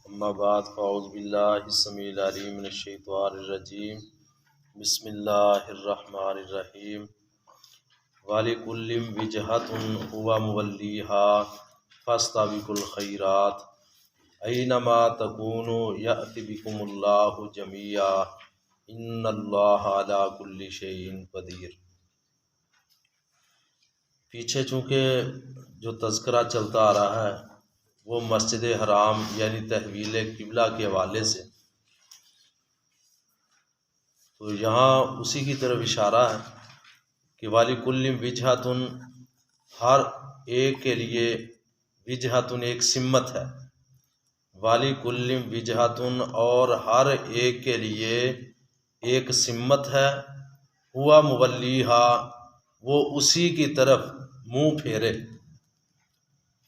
اما بعد فاعوذ باللہ السمیع العلیم من الشیطان الرجیم بسم اللہ الرحمن الرحیم وَلِكُلٍّ وِجْهَةٌ هُوَ مُوَلِّيهَا فَاسْتَبِقُوا الْخَيْرَاتِ أَيْنَمَا تَكُونُوا يَأْتِ بِكُمُ اللَّهُ جَمِيعًا إِنَّ اللَّهَ عَلَى كُلِّ شَيْءٍ قَدِيرٌ۔ پیچھے چونکہ جو تذکرہ چلتا آ رہا ہے وہ مسجد حرام یعنی تحویل قبلہ کے حوالے سے، تو یہاں اسی کی طرف اشارہ ہے کہ وَلِكُلٍّ وِجْهَةٌ، ہر ایک کے لیے وجہتن ایک سمت ہے، وَلِكُلٍّ وِجْهَةٌ اور ہر ایک کے لیے ایک سمت ہے، ہوا مولیہا وہ اسی کی طرف منہ پھیرے،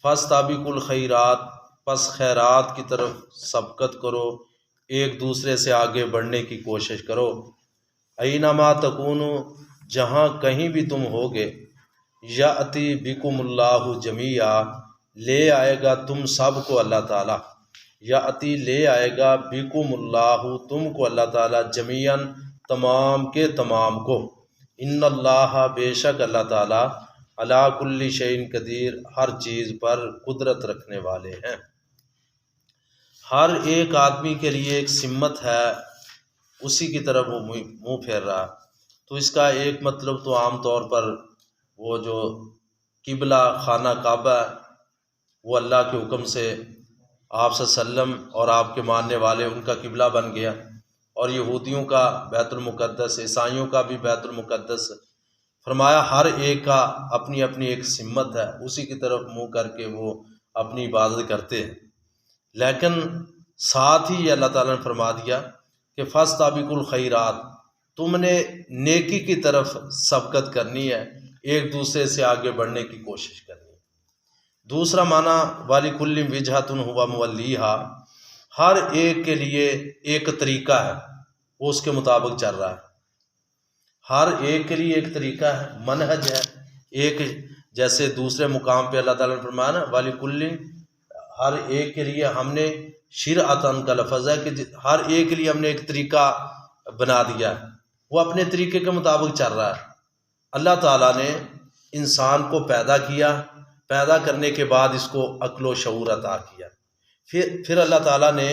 فاستبقوا الخیرات پس خیرات کی طرف سبقت کرو، ایک دوسرے سے آگے بڑھنے کی کوشش کرو، اینما تکونوا جہاں کہیں بھی تم ہوگے، یاتی بکم اللہ جمیعا لے آئے گا تم سب کو اللہ تعالیٰ، یاتی لے آئے گا بکم اللہ تم کو اللہ تعالیٰ جمیعاً تمام کے تمام کو، ان اللہ بے شک اللہ تعالیٰ علی کل شیء قدیر ہر چیز پر قدرت رکھنے والے ہیں۔ ہر ایک آدمی کے لیے ایک سمت ہے، اسی کی طرف وہ منہ پھیر رہا ہے۔ تو اس کا ایک مطلب تو عام طور پر وہ جو قبلہ خانہ کعبہ ہے وہ اللہ کے حکم سے آپ صلی اللہ علیہ وسلم اور آپ کے ماننے والے ان کا قبلہ بن گیا، اور یہودیوں کا بیت المقدس، عیسائیوں کا بھی بیت المقدس، فرمایا ہر ایک کا اپنی اپنی ایک سمت ہے، اسی کی طرف منہ کر کے وہ اپنی عبادت کرتے ہیں۔ لیکن ساتھ ہی اللہ تعالیٰ نے فرما دیا کہ فاستبقوا الخیرات، تم نے نیکی کی طرف سبقت کرنی ہے، ایک دوسرے سے آگے بڑھنے کی کوشش کرنی ہے۔ دوسرا معنی وَلِكُلٍّ وِجْهَةٌ هُوَ مُوَلِّيهَا، ہر ایک کے لیے ایک طریقہ ہے، وہ اس کے مطابق چل رہا ہے، ہر ایک کے لیے ایک طریقہ ہے، منہج ہے ایک، جیسے دوسرے مقام پہ اللہ تعالیٰ نے فرمایا نا وَلِكُلٍّ، ہر ایک کے لیے ہم نے شرعتاً کا لفظ ہے کہ ہر ایک کے لیے ہم نے ایک طریقہ بنا دیا ہے، وہ اپنے طریقے کے مطابق چل رہا ہے۔ اللہ تعالیٰ نے انسان کو پیدا کیا، پیدا کرنے کے بعد اس کو عقل و شعور عطا کیا، پھر اللہ تعالیٰ نے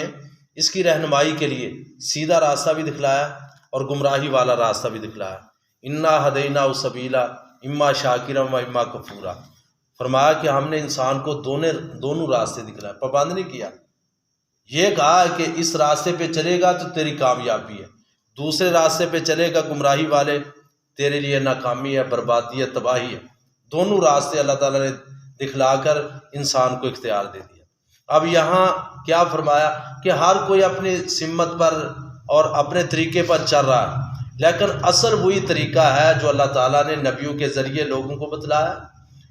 اس کی رہنمائی کے لیے سیدھا راستہ بھی دکھلایا اور گمراہی والا راستہ بھی دکھلایا۔ انا ہدیناہ السبیل اما شاکرا و اما کفورا، فرمایا کہ ہم نے انسان کو دونوں راستے دکھلائے، پابند نہیں کیا۔ یہ کہا ہے کہ اس راستے پہ چلے گا تو تیری کامیابی ہے، دوسرے راستے پہ چلے گا گمراہی والے، تیرے لیے ناکامی ہے، بربادی ہے، تباہی ہے۔ دونوں راستے اللہ تعالیٰ نے دکھلا کر انسان کو اختیار دے دیا۔ اب یہاں کیا فرمایا کہ ہر کوئی اپنی سمت پر اور اپنے طریقے پر چل رہا ہے، لیکن اصل وہی طریقہ ہے جو اللہ تعالیٰ نے نبیوں کے ذریعے لوگوں کو بتلایا،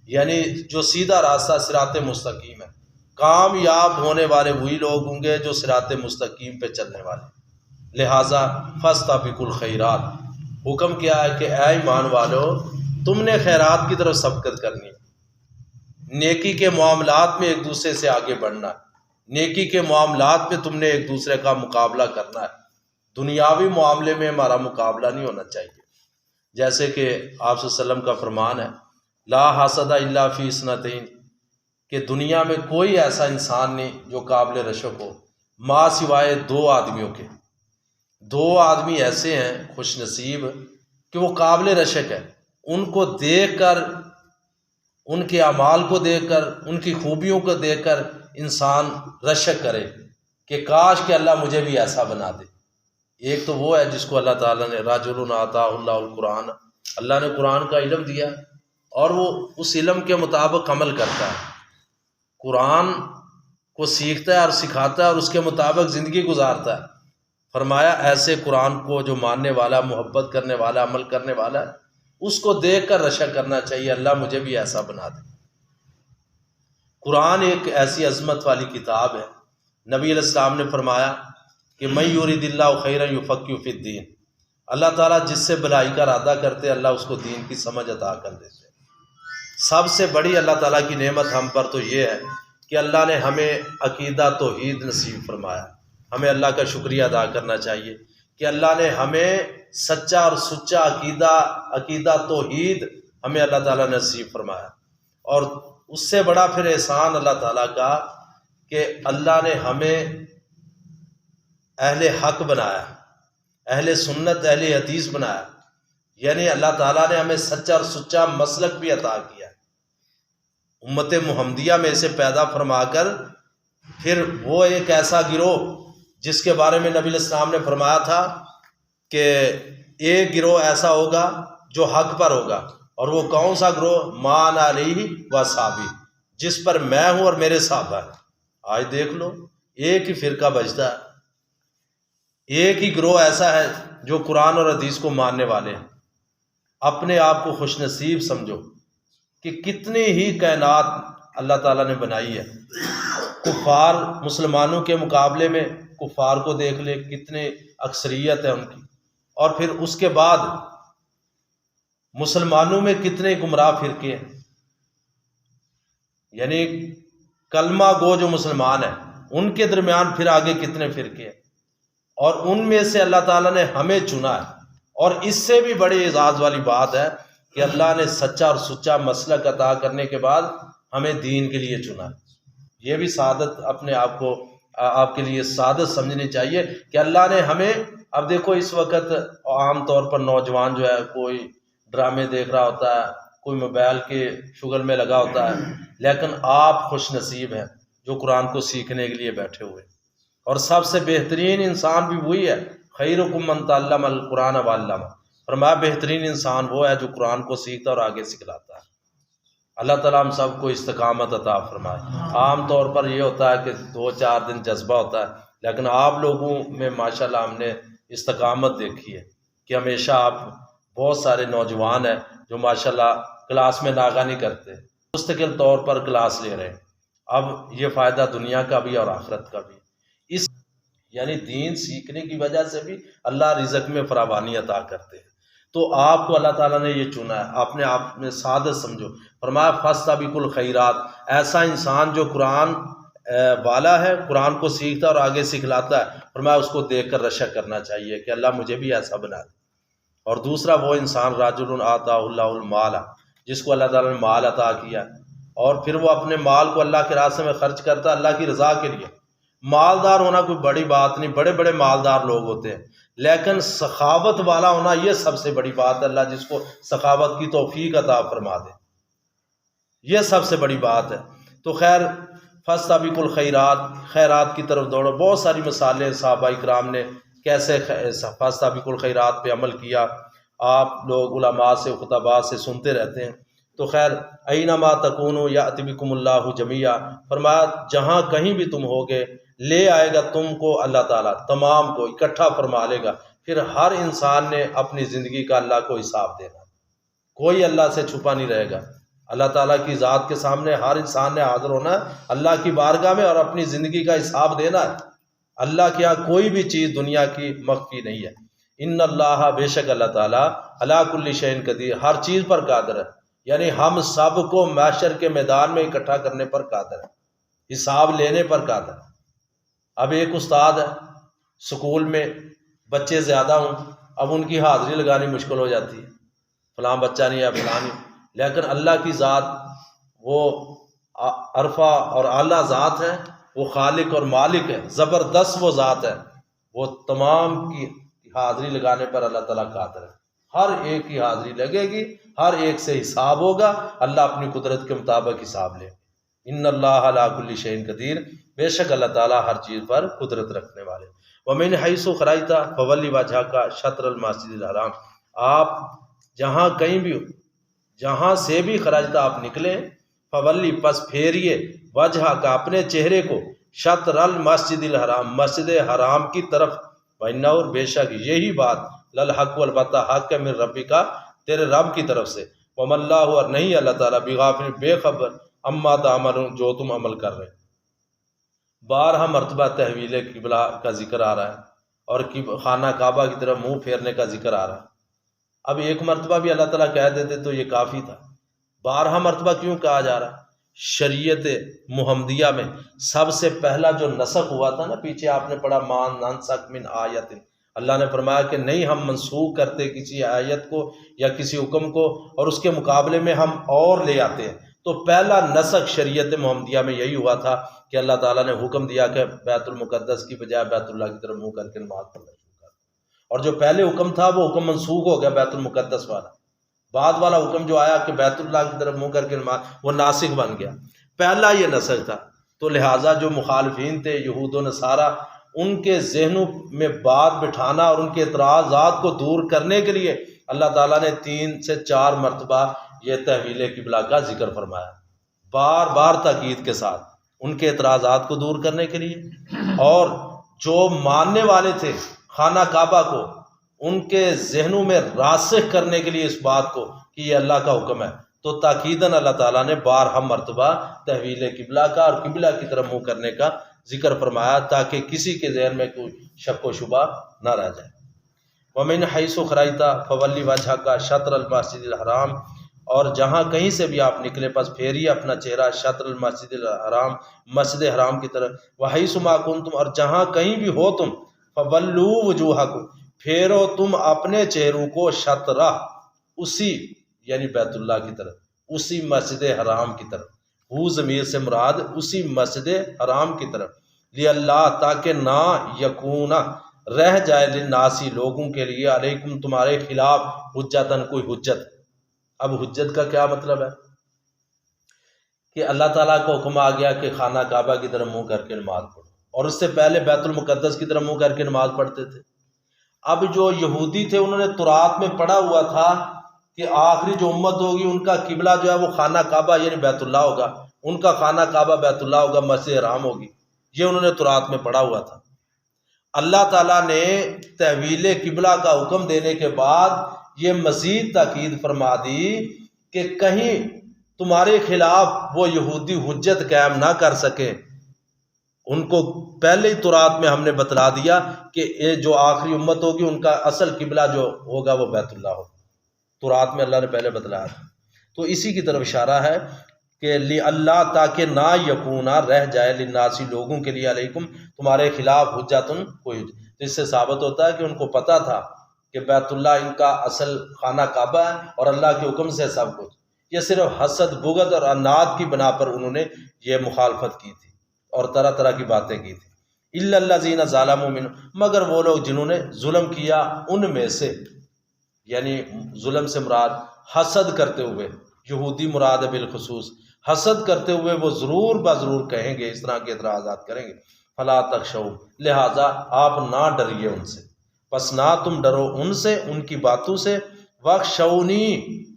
یعنی جو سیدھا راستہ صراط مستقیم ہے۔ کامیاب ہونے والے وہی لوگ ہوں گے جو صراط مستقیم پہ چلنے والے۔ لہٰذا فاستبقوا الخیرات، حکم کیا ہے کہ اے ایمان والو تم نے خیرات کی طرف سبقت کرنی ہے، نیکی کے معاملات میں ایک دوسرے سے آگے بڑھنا ہے، نیکی کے معاملات میں تم نے ایک دوسرے کا مقابلہ کرنا ہے، دنیاوی معاملے میں ہمارا مقابلہ نہیں ہونا چاہیے۔ جیسے کہ آپ صلی اللہ علیہ وسلم کا فرمان ہے لا حسد الا فی اثنتین، کہ دنیا میں کوئی ایسا انسان نہیں جو قابل رشک ہو ما سوائے دو آدمیوں کے۔ دو آدمی ایسے ہیں خوش نصیب کہ وہ قابل رشک ہے، ان کو دیکھ کر، ان کے اعمال کو دیکھ کر، ان کی خوبیوں کو دیکھ کر انسان رشک کرے کہ کاش کہ اللہ مجھے بھی ایسا بنا دے۔ ایک تو وہ ہے جس کو اللہ تعالیٰ نے رجل آتاہ اللہ القرآن، اللہ نے قرآن کا علم دیا اور وہ اس علم کے مطابق عمل کرتا ہے، قرآن کو سیکھتا ہے اور سکھاتا ہے اور اس کے مطابق زندگی گزارتا ہے۔ فرمایا ایسے قرآن کو جو ماننے والا، محبت کرنے والا، عمل کرنے والا ہے، اس کو دیکھ کر رشک کرنا چاہیے اللہ مجھے بھی ایسا بنا دے۔ قرآن ایک ایسی عظمت والی کتاب ہے، نبی علیہ السلام نے فرمایا کہ من یرید اللہ خیرا یفقہہ فی الدین، اللہ تعالیٰ جس سے بھلائی کا ارادہ کرتے اللہ اس کو دین کی سمجھ عطا کر دیتے۔ سب سے بڑی اللہ تعالیٰ کی نعمت ہم پر تو یہ ہے کہ اللہ نے ہمیں عقیدہ توحید نصیب فرمایا. ہمیں اللہ کا شکریہ ادا کرنا چاہیے کہ اللہ نے ہمیں سچا اور سچا عقیدہ توحید ہمیں اللہ تعالیٰ نے نصیب فرمایا. اور اس سے بڑا پھر احسان اللہ تعالیٰ کا کہ اللہ نے ہمیں اہل حق بنایا، اہل سنت اہل حدیث بنایا. یعنی اللہ تعالیٰ نے ہمیں سچا اور سچا مسلک بھی عطا کیا، امت محمدیہ میں سے پیدا فرما کر پھر وہ ایک ایسا گروہ جس کے بارے میں نبی علیہ السلام نے فرمایا تھا کہ ایک گروہ ایسا ہوگا جو حق پر ہوگا، اور وہ کون سا گروہ؟ مان علیہ و صحابی، جس پر میں ہوں اور میرے صحابہ ہیں. آج دیکھ لو ایک ہی فرقہ بچتا ہے، ایک ہی گروہ ایسا ہے جو قرآن اور حدیث کو ماننے والے ہیں. اپنے آپ کو خوش نصیب سمجھو کہ کتنی ہی کائنات اللہ تعالیٰ نے بنائی ہے. کفار مسلمانوں کے مقابلے میں کفار کو دیکھ لے، کتنے اکثریت ہے ان کی، اور پھر اس کے بعد مسلمانوں میں کتنے گمراہ فرقے ہیں. یعنی کلمہ گو جو مسلمان ہیں ان کے درمیان پھر آگے کتنے فرقے ہیں، اور ان میں سے اللہ تعالیٰ نے ہمیں چنا ہے. اور اس سے بھی بڑی اعزاز والی بات ہے کہ اللہ نے سچا اور سچا مسلک عطا کرنے کے بعد ہمیں دین کے لیے چنا. یہ بھی سعادت اپنے آپ کو آپ کے لیے سعادت سمجھنی چاہیے کہ اللہ نے ہمیں. اب دیکھو اس وقت عام طور پر نوجوان جو ہے کوئی ڈرامے دیکھ رہا ہوتا ہے، کوئی موبائل کے شغل میں لگا ہوتا ہے، لیکن آپ خوش نصیب ہیں جو قرآن کو سیکھنے کے لیے بیٹھے ہوئے. اور سب سے بہترین انسان بھی وہی ہے، خیرکم من تعلم القرآن وعلمہ. فرمایا بہترین انسان وہ ہے جو قرآن کو سیکھتا اور آگے سکھلاتا ہے. اللہ تعالیٰ ہم سب کو استقامت عطا فرمائے. عام طور پر یہ ہوتا ہے کہ 2-4 دن جذبہ ہوتا ہے، لیکن آپ لوگوں میں ماشاءاللہ ہم نے استقامت دیکھی ہے کہ ہمیشہ آپ بہت سارے نوجوان ہیں جو ماشاءاللہ کلاس میں ناغہ نہیں کرتے، مستقل طور پر کلاس لے رہے ہیں. اب یہ فائدہ دنیا کا بھی اور آخرت کا بھی. اس یعنی دین سیکھنے کی وجہ سے بھی اللہ رزق میں فراوانی عطا کرتے ہیں. تو آپ کو اللہ تعالیٰ نے یہ چنا ہے، اپنے آپ میں سعادت سمجھو. فرمایا فاستبقوا الخیرات، ایسا انسان جو قرآن والا ہے، قرآن کو سیکھتا اور آگے سکھلاتا ہے، فرمایا اس کو دیکھ کر رشک کرنا چاہیے کہ اللہ مجھے بھی ایسا بنا دے. اور دوسرا وہ انسان راجل آتاہ اللہ المال، جس کو اللہ تعالیٰ نے مال عطا کیا اور پھر وہ اپنے مال کو اللہ کے راستے میں خرچ کرتا ہے اللہ کی رضا کے لیے. مالدار ہونا کوئی بڑی بات نہیں، بڑے بڑے مالدار لوگ ہوتے ہیں، لیکن سخاوت والا ہونا یہ سب سے بڑی بات ہے. اللہ جس کو سخاوت کی توفیق عطا فرما دے، یہ سب سے بڑی بات ہے. تو خیر فاستبقوا الخیرات، خیرات کی طرف دوڑو. بہت ساری مثالیں صحابہ کرام نے کیسے فاستبقوا الخیرات پہ عمل کیا، آپ لوگ علماء سے خطباء سے سنتے رہتے ہیں. تو خیر اینما تکونوا یأتی بکم اللہ جمیعا، فرمایا جہاں کہیں بھی تم ہوگے لے آئے گا تم کو اللہ تعالیٰ، تمام کو اکٹھا فرما لے گا. پھر ہر انسان نے اپنی زندگی کا اللہ کو حساب دینا، کوئی اللہ سے چھپا نہیں رہے گا. اللہ تعالیٰ کی ذات کے سامنے ہر انسان نے حاضر ہونا ہے اللہ کی بارگاہ میں اور اپنی زندگی کا حساب دینا ہے. اللہ کے یہاں کوئی بھی چیز دنیا کی مخفی نہیں ہے. ان اللہ، بے شک اللہ تعالیٰ، علی کل شیء قدیر، ہر چیز پر قادر ہے. یعنی ہم سب کو محشر کے میدان میں اکٹھا کرنے پر قادر ہے، حساب لینے پر قادر ہے. اب ایک استاد ہے، سکول میں بچے زیادہ ہوں، اب ان کی حاضری لگانی مشکل ہو جاتی ہے، فلاں بچہ نہیں ہے فلاں نہیں. لیکن اللہ کی ذات وہ عرفہ اور اعلیٰ ذات ہے، وہ خالق اور مالک ہے، زبردست وہ ذات ہے، وہ تمام کی حاضری لگانے پر اللہ تعالیٰ قادر ہے. ہر ایک کی حاضری لگے گی، ہر ایک سے حساب ہوگا، اللہ اپنی قدرت کے مطابق حساب لے. ان اللہ علی کل شیء قدیر، بے شک اللہ تعالیٰ ہر چیز پر قدرت رکھنے والے. ومن حیث خرجت فولی وجہک شطر المسجد الحرام، آپ جہاں کہیں بھی ہو، جہاں سے بھی خرجت آپ نکلے، فولی پس پھیریے، وجہ کا اپنے چہرے کو، شطر المسجد الحرام مسجد حرام کی طرف، وَإِنَّهُ اور بے شک یہی بات، للحق والبتہ حق ہے، من ربی کا تیرے رب کی طرف سے، وَمَا اللَّهُ اور نہیں اللہ تعالیٰ، بغافل بے خبر، اما تعملون جو تم عمل کر رہے. بارہا مرتبہ تحویل قبلہ کا ذکر آ رہا ہے اور خانہ کعبہ کی طرف منہ پھیرنے کا ذکر آ رہا ہے. اب ایک مرتبہ بھی اللہ تعالیٰ کہہ دیتے تو یہ کافی تھا، 12 مرتبہ کیوں کہا جا رہا ہے؟ شریعت محمدیہ میں سب سے پہلا جو نسخ ہوا تھا نا، پیچھے آپ نے پڑھا مان ننسخ من آیت، اللہ نے فرمایا کہ نہیں ہم منسوخ کرتے کسی آیت کو یا کسی حکم کو اور اس کے مقابلے میں ہم اور لے آتے ہیں۔ تو پہلا نسخ شریعت محمدیہ میں یہی ہوا تھا کہ اللہ تعالیٰ نے حکم دیا کہ بیت المقدس کی بجائے بیت اللہ کی طرف منہ کر کے نماز پڑھنا شروع کر، اور جو پہلے حکم تھا وہ حکم منسوخ ہو گیا بیت المقدس والا، بعد والا حکم جو آیا کہ بیت اللہ کی طرف منہ کر کے نماز، وہ ناسخ بن گیا، پہلا یہ نسخ تھا۔ تو لہٰذا جو مخالفین تھے یہود و نصارہ، ان کے ذہنوں میں بات بٹھانا اور ان کے اعتراضات کو دور کرنے کے لیے اللہ تعالیٰ نے 3 سے 4 مرتبہ یہ تحویل قبلہ کا ذکر فرمایا، بار بار تاکید کے ساتھ، ان کے اعتراضات کو دور کرنے کے لیے، اور جو ماننے والے تھے خانہ کعبہ کو ان کے ذہنوں میں راسخ کرنے کے لیے اس بات کو کہ یہ اللہ کا حکم ہے، تو تاکیداً اللہ تعالیٰ نے بارہا مرتبہ تحویل قبلہ کا اور قبلہ کی طرف منہ کرنے کا ذکر فرمایا، تاکہ کسی کے ذہن میں کوئی شک و شبہ نہ رہ جائے۔ وَمِنْ حَيْثُ خَرَجْتَ فَوَلِّ وَجْهَكَ شَطْرَ الْمَسْجِدِ الْحَرَامِ، اور جہاں کہیں سے بھی آپ نکلے پس پھیریے اپنا چہرہ شطر المسجد الحرام، مسجد حرام کی طرف، وَحَيْثُ مَا كُنْتُمْ، اور جہاں کہیں بھی ہو تم، فَوَلُّوا وُجُوهَكُمْ، پھیرو تم اپنے چہروں کو شطرہ، اسی یعنی بیت اللہ کی طرف، اسی مسجد حرام کی طرف، وہ ضمیر سے مراد اسی مسجد حرام کی طرف، لِأَلَّا، تاکہ نہ یکون رہ جائے للناسی لوگوں کے لیے، علیکم تمہارے خلاف، حجتاً کوئی حجت۔ اب حجت کا کیا مطلب ہے کہ اللہ تعالیٰ کو حکم آ گیا کہ خانہ کعبہ کی طرف منہ کر کے نماز پڑھو، اور اس سے پہلے بیت المقدس کی طرف منہ کر کے نماز پڑھتے تھے۔ اب جو یہودی تھے انہوں نے تورات میں پڑھا ہوا تھا کہ آخری جو امت ہوگی ان کا قبلہ جو ہے وہ خانہ کعبہ یعنی بیت اللہ ہوگا، ان کا خانہ کعبہ بیت اللہ ہوگا، مسجد حرام ہوگی، یہ انہوں نے تورات میں پڑھا ہوا تھا۔ اللہ تعالیٰ نے تحویل قبلہ کا حکم دینے کے بعد یہ مزید تاکید فرما دی کہ کہیں تمہارے خلاف وہ یہودی حجت قائم نہ کر سکے۔ ان کو پہلے ہی تورات میں ہم نے بتلا دیا کہ یہ جو آخری امت ہوگی ان کا اصل قبلہ جو ہوگا وہ بیت اللہ ہوگا، تورات میں اللہ نے پہلے بتلایا تھا۔ تو اسی کی طرف اشارہ ہے کہ اللہ، تاکہ نہ یکونا رہ جائے للناسی لوگوں کے لیے، علیکم تمہارے خلاف حجتن کوئی حجت۔ اس سے ثابت ہوتا ہے کہ ان کو پتہ تھا کہ بیت اللہ ان کا اصل خانہ کعبہ ہے اور اللہ کے حکم سے سب کچھ، یہ صرف حسد، بغض اور عناد کی بنا پر انہوں نے یہ مخالفت کی تھی اور طرح طرح کی باتیں کی تھی۔ الا الذین ظلموا منہم، مگر وہ لوگ جنہوں نے ظلم کیا ان میں سے، یعنی ظلم سے مراد حسد کرتے ہوئے، یہودی مراد ہے بالخصوص، حسد کرتے ہوئے وہ ضرور بضرور کہیں گے، اس طرح کے اعتراضات کریں گے، فلا تخشوا، لہٰذا آپ نہ ڈریے ان سے، پس نہ تم ڈرو ان سے، ان کی باتوں سے، وخشونی،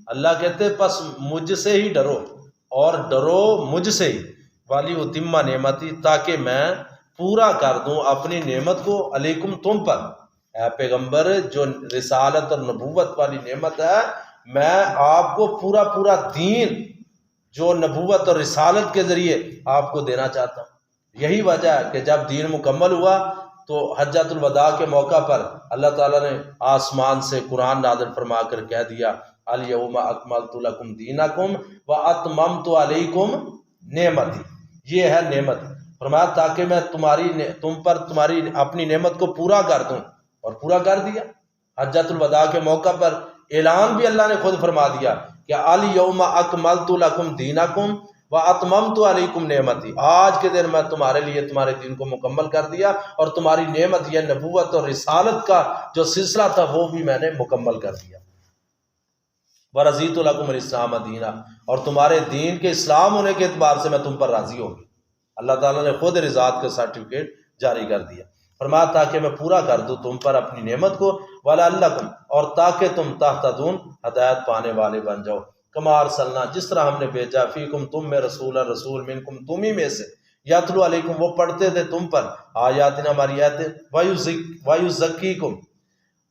اللہ کہتے پس مجھ سے ہی ڈرو اور ڈرو مجھ سے ہی، والی اتم نعمتی، تاکہ میں پورا کر دوں اپنی نعمت کو، علیکم تم پر، اے پیغمبر جو رسالت اور نبوت والی نعمت ہے، میں آپ کو پورا پورا دین جو نبوت اور رسالت کے ذریعے آپ کو دینا چاہتا ہوں۔ یہی وجہ ہے کہ جب دین مکمل ہوا تو حجۃ الوداع کے موقع پر اللہ تعالیٰ نے آسمان سے قرآن نازل فرما کر کہہ دیا، الیوم اکملت لکم دینکم واتممت علیکم نعمتی، یہ ہے نعمت، فرمایا تاکہ میں تم پر تمہاری اپنی نعمت کو پورا کر دوں، اور پورا کر دیا۔ حجۃ الوداع کے موقع پر اعلان بھی اللہ نے خود فرما دیا کہ الیوم اکملت لکم دینکم واتممت علیکم نعمتی، آج کے دن میں تمہارے لیے تمہارے دین کو مکمل کر دیا اور تمہاری نعمت یا نبوت اور رسالت کا جو سلسلہ تھا وہ بھی میں نے مکمل کر دیا۔ ورضیت لکم الاسلام دینا، اور تمہارے دین کے اسلام ہونے کے اعتبار سے میں تم پر راضی ہو گیا۔ اللہ تعالیٰ نے خود رضاعت کا سرٹیفکیٹ جاری کر دیا، فرمایا تاکہ میں پورا کر دوں تم پر اپنی نعمت کو، وَلَعَلَّكُمْ، اور تاکہ تم تہتدون، ہدایت پانے والے بن جاؤ، کما ارسلنا، جس طرح ہم نے بھیجا، فیکم تم میں رسول منکم، تم ہی میں سے، یتلو علیکم، وہ پڑھتے تھے تم پر، آیاتنا ہماری آیتیں، وَیُزَکِّیکُم،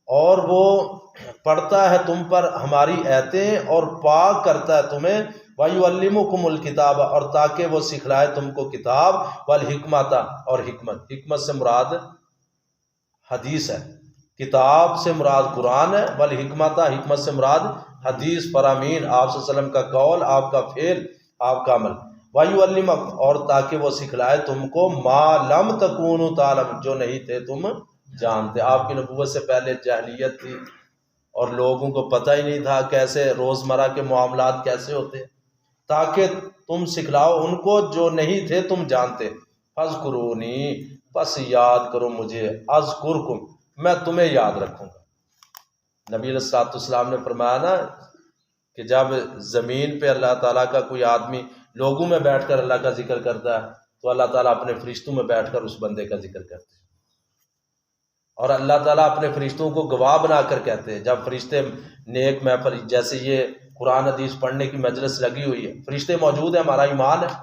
اور وہ پڑھتا ہے تم پر ہماری آیتیں اور پاک کرتا ہے تمہیں، وَيُعَلِّمُكُمُ الْكِتَابَ، اور تاکہ وہ سکھلائے تم کو کتاب، وَالْحِکْمَةَ، اور حکمت، حکمت سے مراد حدیث ہے، کتاب سے مراد قرآن ہے، والحکمت، حکمت سے مراد حدیث، فرامین، آپ صلی اللہ علیہ وسلم کا قول، آپ کا فعل، آپ کا عمل، وَيُعَلِّمَكُمْ، اور تاکہ وہ سکھلائے تم کو ما لم تکونوا تعلم، جو نہیں تھے تم جانتے۔ آپ کی نبوت سے پہلے جاہلیت تھی اور لوگوں کو پتہ ہی نہیں تھا کیسے روزمرہ کے معاملات کیسے ہوتے ہیں، تاکہ تم سکھلاؤ ان کو جو نہیں تھے تم جانتے۔ فاذکرونی، پس یاد کرو مجھے، اذکرکم، میں تمہیں یاد رکھوں گا۔ نبی علیہ الصلوۃ والسلام نے فرمایا نا کہ جب زمین پہ اللہ تعالیٰ کا کوئی آدمی لوگوں میں بیٹھ کر اللہ کا ذکر کرتا ہے تو اللہ تعالیٰ اپنے فرشتوں میں بیٹھ کر اس بندے کا ذکر کرتے ہیں، اور اللہ تعالیٰ اپنے فرشتوں کو گواہ بنا کر کہتے ہیں۔ جب فرشتے نیک محفل، جیسے یہ قرآن حدیث پڑھنے کی مجلس لگی ہوئی ہے، فرشتے موجود ہیں، ہمارا ایمان ہے۔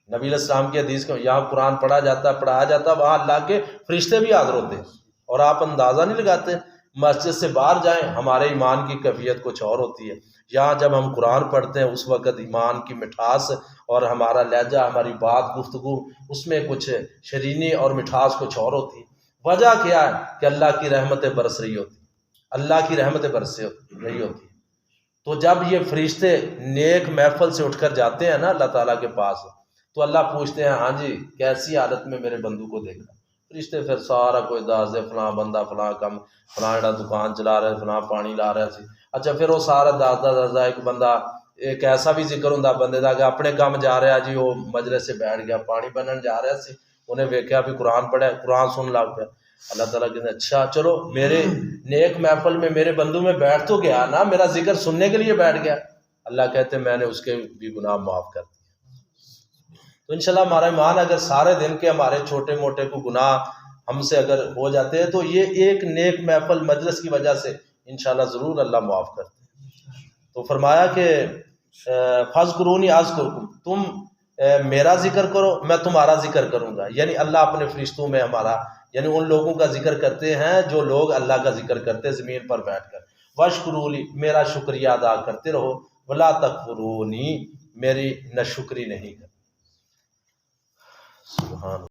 نبی علیہ السلام کی حدیث کے یہاں قرآن پڑھایا جاتا وہاں اللہ کے فرشتے بھی حاضر ہوتے ہیں، اور آپ اندازہ نہیں لگاتے، مسجد سے باہر جائیں ہمارے ایمان کی کیفیت کچھ اور ہوتی ہے، یہاں جب ہم قرآن پڑھتے ہیں اس وقت ایمان کی مٹھاس اور ہمارا لہجہ، ہماری بات گفتگو، اس میں کچھ شیرینی اور مٹھاس کچھ اور ہوتی ہے۔ وجہ کیا ہے کہ اللہ کی رحمتیں برس رہی ہوتی، اللہ کی رحمتیں برس رہی ہوتی۔ تو جب یہ فرشتے نیک محفل سے اٹھ کر جاتے ہیں نا اللہ تعالیٰ کے پاس، تو اللہ پوچھتے ہیں ہاں جی کیسی حالت میں میرے بندو کو دیکھا؟ فرشتے پھر سارا کوئی دس دے، فلاں بندہ فلاں کم، فلاں جڑا دکان چلا رہا ہے، فلاں پانی لا رہا سی۔ اچھا پھر وہ سارا دس ایک بندہ، ایک ایسا بھی ذکر ہوں بندے دا کہ اپنے کام جا رہا جی، وہ مجلس سے بیٹھ گیا، پانی بنن جا رہا سی، انہیں ویکھیا بھی قرآن پڑھا، قرآن سن لگ پیا۔ اللہ تعالیٰ کہتے ہیں اچھا چلو میرے نیک محفل میں میرے بندو میں بیٹھ تو گیا نا، میرا ذکر سننے کے لیے بیٹھ گیا، اللہ کہتے ہیں میں نے اس کے بھی گناہ معاف کر دیے۔ تو انشاءاللہ ہمارا ایمان اگر سارے دن کے ہمارے چھوٹے موٹے کو گناہ ہم سے اگر ہو جاتے ہیں تو یہ ایک نیک محفل مجلس کی وجہ سے انشاءاللہ ضرور اللہ معاف کرتے ہیں۔ تو فرمایا کہ فاذکرونی اذکرکم، تم میرا ذکر کرو میں تمہارا ذکر کروں گا، یعنی اللہ اپنے فرشتوں میں ہمارا، یعنی ان لوگوں کا ذکر کرتے ہیں جو لوگ اللہ کا ذکر کرتے ہیں زمین پر بیٹھ کر۔ واشکرونی، میرا شکریہ ادا کرتے رہو، ولا تکفرونی، میری ناشکری نہیں کرتے۔ سبحان